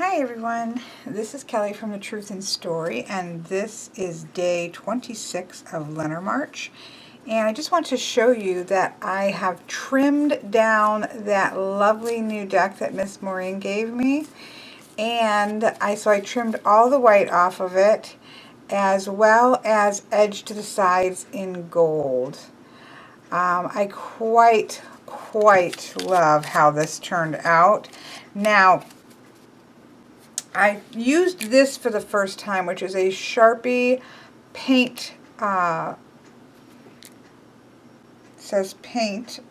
Hi everyone, this is Kelly from The Truth in Story, and this is day 26 of Lenormarch. And I just want to show you that I have trimmed down that lovely new deck that Miss Maureen gave me. And so I trimmed all the white off of it, as well as edged the sides in gold. I quite love how this turned out. Now, I used this for the first time, which is a Sharpie paint, says paint,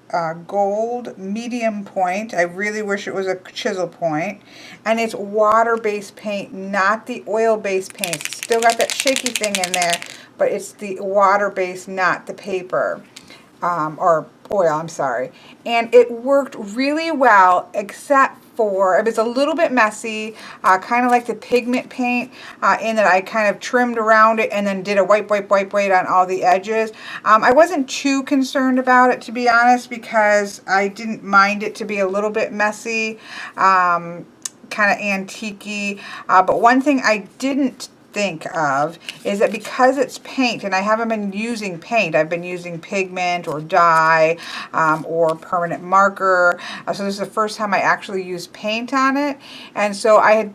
gold medium point. I really wish it was a chisel point. And it's water-based paint, not the oil-based paint. It's still got that shaky thing in there, but it's the water-based, not the paper. Or oil, I'm sorry. And it worked really well, except for, it was a little bit messy, kind of like the pigment paint, in that I kind of trimmed around it and then did a wipe on all the edges. I wasn't too concerned about it, to be honest, because I didn't mind it to be a little bit messy, kind of antique-y. But one thing I didn't think of is that because it's paint, and I haven't been using paint, I've been using pigment or dye or permanent marker, so this is the first time I actually used paint on it. And so I had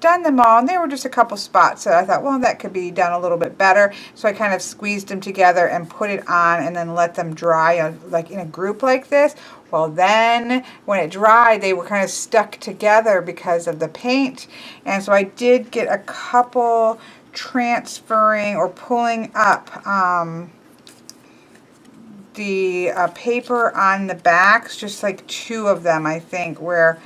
done them all, and there were just a couple spots that I thought, well, that could be done a little bit better. So I kind of squeezed them together and put it on and then let them dry like in a group like this. Well, then when it dried, they were kind of stuck together because of the paint. And so I did get a couple transferring or pulling up the paper on the backs, just like two of them, I think, where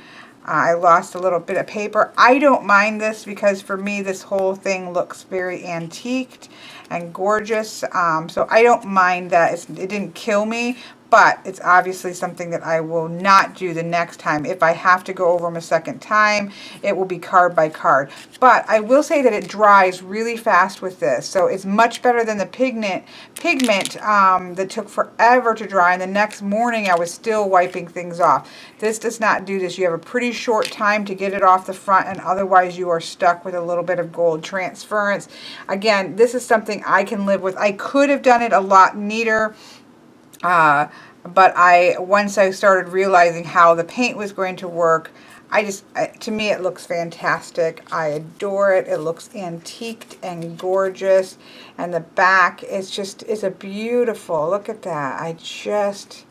I lost a little bit of paper. I don't mind this because for me this whole thing looks very antiqued and gorgeous, so I don't mind that. It didn't kill me, but it's obviously something that I will not do the next time. If I have to go over them a second time, it will be card by card. But I will say that it dries really fast with this, so it's much better than the pigment that took forever to dry, and the next morning I was still wiping things off. This does not do this. You have a pretty short time to get it off the front, and otherwise you are stuck with a little bit of gold transference. Again, this is something I can live with. I could have done it a lot neater, but once I started realizing how the paint was going to work, to me it looks fantastic. I adore it. It looks antiqued and gorgeous, and the back is a beautiful, look at that. I just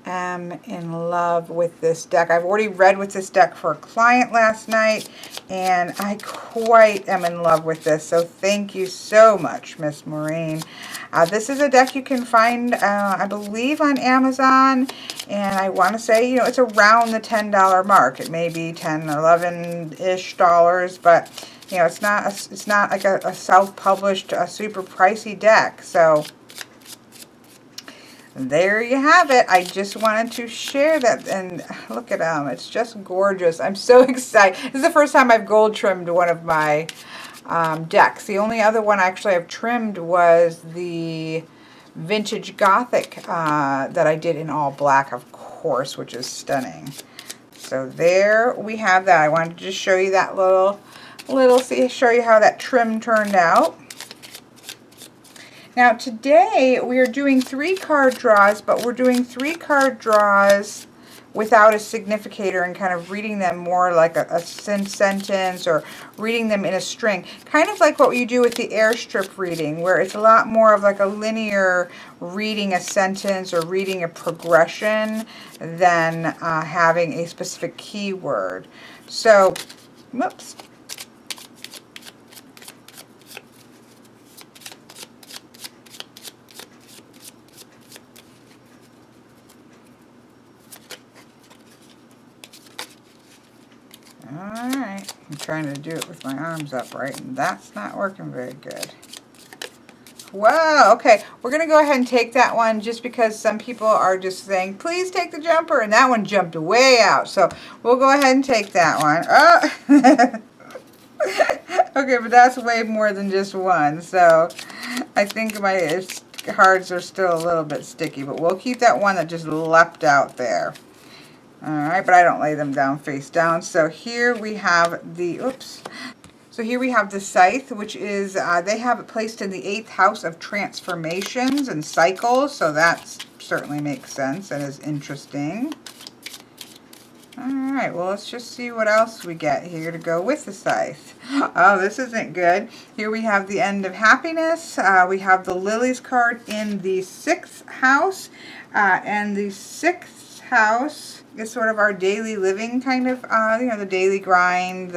am in love with this deck. I've already read with this deck for a client last night, and I quite am in love with this. So thank you so much, Miss Maureen. This is a deck you can find, I believe, on Amazon, and I want to say, it's around the $10 mark. It may be $10, $11-ish, but it's not like a self-published, super pricey deck. So there you have it. I just wanted to share that, and look at them. It's just gorgeous. I'm so excited. This is the first time I've gold trimmed one of my decks. The only other one actually I've trimmed was the Vintage Gothic that I did in all black, of course, which is stunning. So there we have that. I wanted to just show you that show you how that trim turned out. Now today we are doing 3 card draws, but we're doing 3 card draws without a significator and kind of reading them more like a sentence, or reading them in a string. Kind of like what you do with the airstrip reading, where it's a lot more of like a linear reading a sentence or reading a progression than having a specific keyword. So, whoops. Alright, I'm trying to do it with my arms upright, and that's not working very good. Whoa, okay, we're going to go ahead and take that one just because some people are just saying, please take the jumper, and that one jumped way out. So we'll go ahead and take that one. Oh. Okay, but that's way more than just one, so I think my cards are still a little bit sticky, but we'll keep that one that just leapt out there. Alright, but I don't lay them down face down. So here we have the, oops. So here we have the scythe, which is, they have it placed in the 8th house of transformations and cycles. So that certainly makes sense and is interesting. Alright, well, let's just see what else we get here to go with the scythe. Oh, this isn't good. Here we have the end of happiness. We have the lilies card in the 6th house. And the 6th house is sort of our daily living kind of, you know, the daily grind,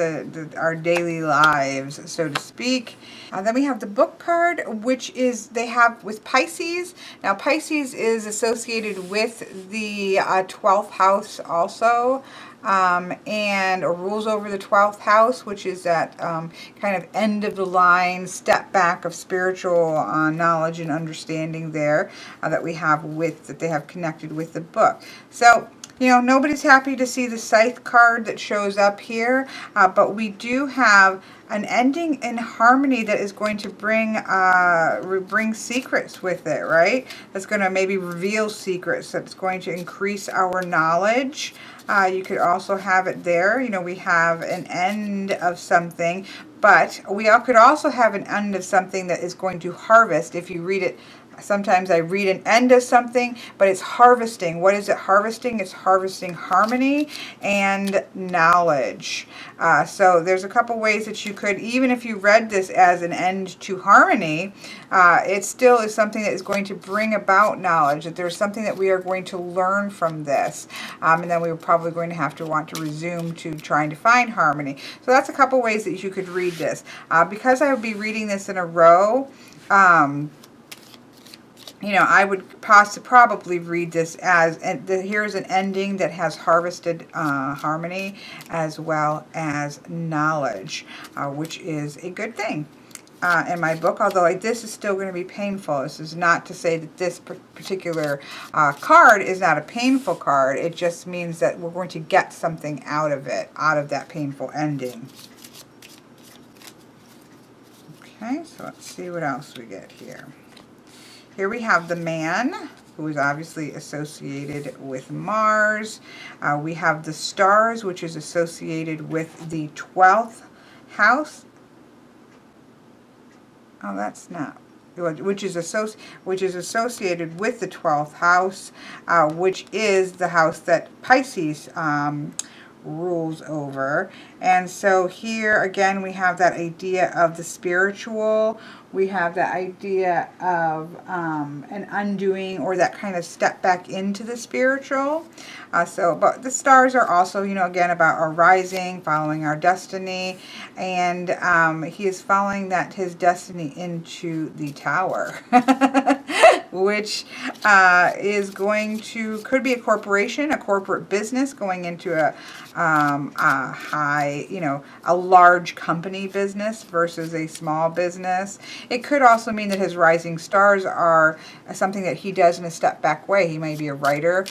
our daily lives, so to speak. Then we have the book card, which is they have with Pisces. Now, Pisces is associated with the 12th house also, and rules over the 12th house, which is that kind of end of the line, step back of spiritual knowledge and understanding there that we have with, that they have connected with the book. So, you know, nobody's happy to see the scythe card that shows up here, but we do have an ending in harmony that is going to bring secrets with it, right? That's going to maybe reveal secrets. That's going to increase our knowledge. You could also have it there. You know, we have an end of something, but we could also have an end of something that is going to harvest. If you read it, sometimes I read an end of something, but it's harvesting. What is it harvesting? It's harvesting harmony and knowledge. So there's a couple ways that you could, even if you read this as an end to harmony, it still is something that is going to bring about knowledge, that there's something that we are going to learn from this. And then we're probably going to have to want to resume to trying to find harmony. So that's a couple ways that you could read this. Because I would be reading this in a row, you know, I would probably read this as, here's an ending that has harvested harmony as well as knowledge, which is a good thing in my book, although this is still going to be painful. This is not to say that this particular card is not a painful card. It just means that we're going to get something out of it, out of that painful ending. Okay, so let's see what else we get here. Here we have the man, who is obviously associated with Mars. We have the stars, which is associated with the 12th house. Oh, that's not. Which is associated with the 12th house, which is the house that Pisces rules over. And so here again we have that idea of the spiritual. We have that idea of an undoing, or that kind of step back into the spiritual. But the stars are also, you know, again about our rising, following our destiny, and he is following his destiny into the tower, which could be a corporation, a corporate business going into a high, you know, a large company business versus a small business. It could also mean that his rising stars are something that he does in a step back way. He may be a writer.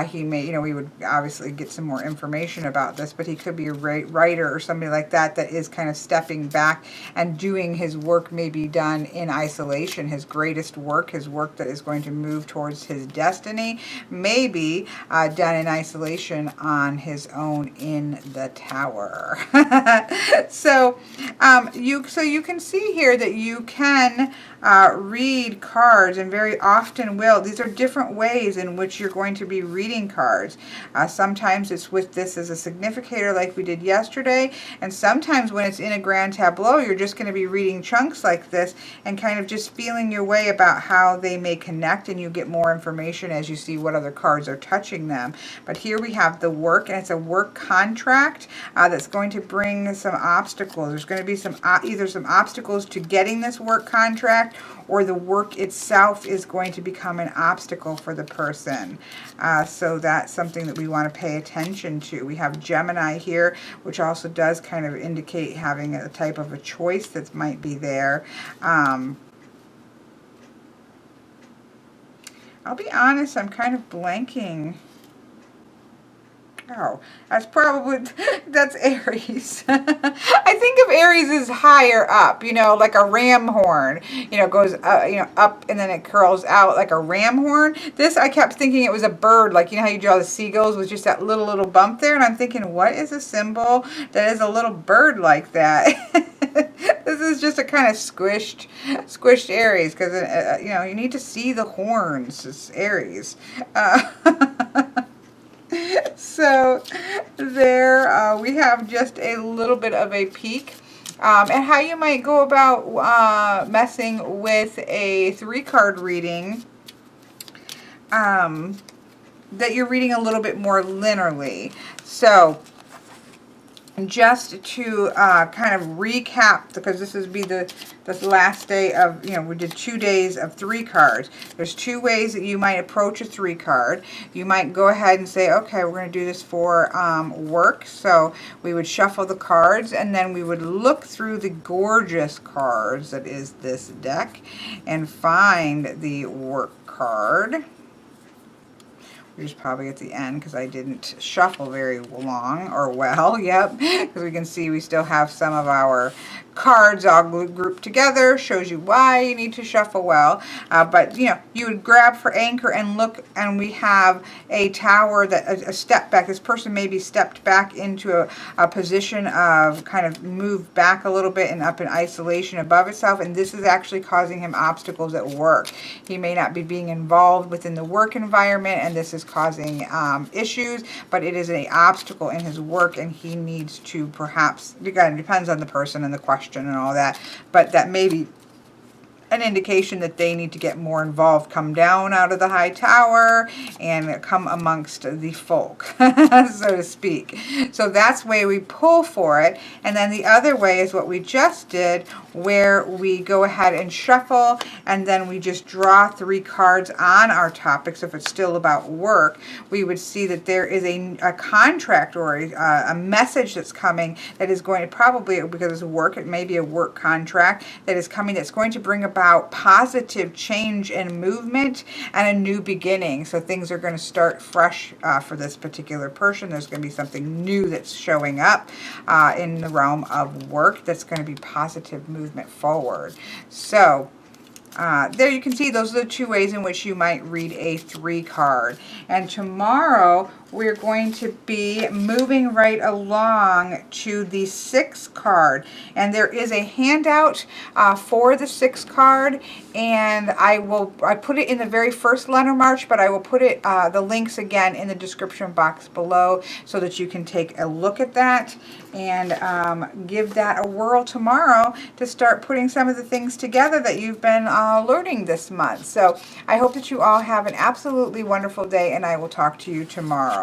He may, you know, we would obviously get some more information about this, but he could be a writer or somebody like that is kind of stepping back and doing his work maybe done in isolation. His greatest work, his work that is going to move towards his destiny, may be done in isolation on his own in the tower. So you can see here that you can read cards, and very often will. These are different ways in which you're going to be reading cards. Sometimes it's with this as a significator like we did yesterday, and sometimes when it's in a grand tableau, you're just going to be reading chunks like this and kind of just feeling your way about how they may connect, and you get more information as you see what other cards are touching them. But here we have the work, and it's a work contract that's going to bring some obstacles. There's going to be some either some obstacles to getting this work contract, or the work itself is going to become an obstacle for the person. So that's something that we want to pay attention to. We have Gemini here, which also does kind of indicate having a type of a choice that might be there. I'll be honest, I'm kind of blanking Oh, that's probably, that's Aries. I think of Aries as higher up, you know, like a ram horn, you know, goes, you know, up and then it curls out like a ram horn. This, I kept thinking it was a bird, like, you know how you draw the seagulls with just that little bump there? And I'm thinking, what is a symbol that is a little bird like that? This is just a kind of squished Aries, because, you know, you need to see the horns. It's Aries. So there we have just a little bit of a peek at how you might go about messing with a 3-card reading that you're reading a little bit more linearly. So just to kind of recap, because this is this last day of, you know, we did 2 days of 3 cards. There's 2 ways that you might approach a 3 card. You might go ahead and say, okay, we're going to do this for work. So we would shuffle the cards, and then we would look through the gorgeous cards that is this deck and find the work card, which is probably at the end because I didn't shuffle very long or well. Yep, because we can see we still have some of our cards all grouped together. Shows you why you need to shuffle well. But you know, you would grab for anchor and look, and we have a tower that a step back. This person maybe stepped back into a position of kind of moved back a little bit and up in isolation above itself, and this is actually causing him obstacles at work. He may not be being involved within the work environment, and this is causing issues, but it is an obstacle in his work, and he needs to perhaps, again, it depends on the person and the question and all that, but that may be an indication that they need to get more involved, come down out of the high tower and come amongst the folk, so to speak. So that's the way we pull for it. And then the other way is what we just did, where we go ahead and shuffle, and then we just draw 3 cards on our topic. So if it's still about work, we would see that there is a contract or a message that's coming that is going to probably, because it's work, it may be a work contract that is coming that's going to bring about positive change and movement and a new beginning. So things are going to start fresh for this particular person. There's going to be something new that's showing up in the realm of work that's going to be positive movement forward. So there you can see those are the 2 ways in which you might read a 3 card. And tomorrow we're going to be moving right along to the 6 card. And there is a handout for the 6 card. And I put it in the very first Lenormarch, but I will put it the links again in the description box below so that you can take a look at that and give that a whirl tomorrow to start putting some of the things together that you've been learning this month. So I hope that you all have an absolutely wonderful day, and I will talk to you tomorrow.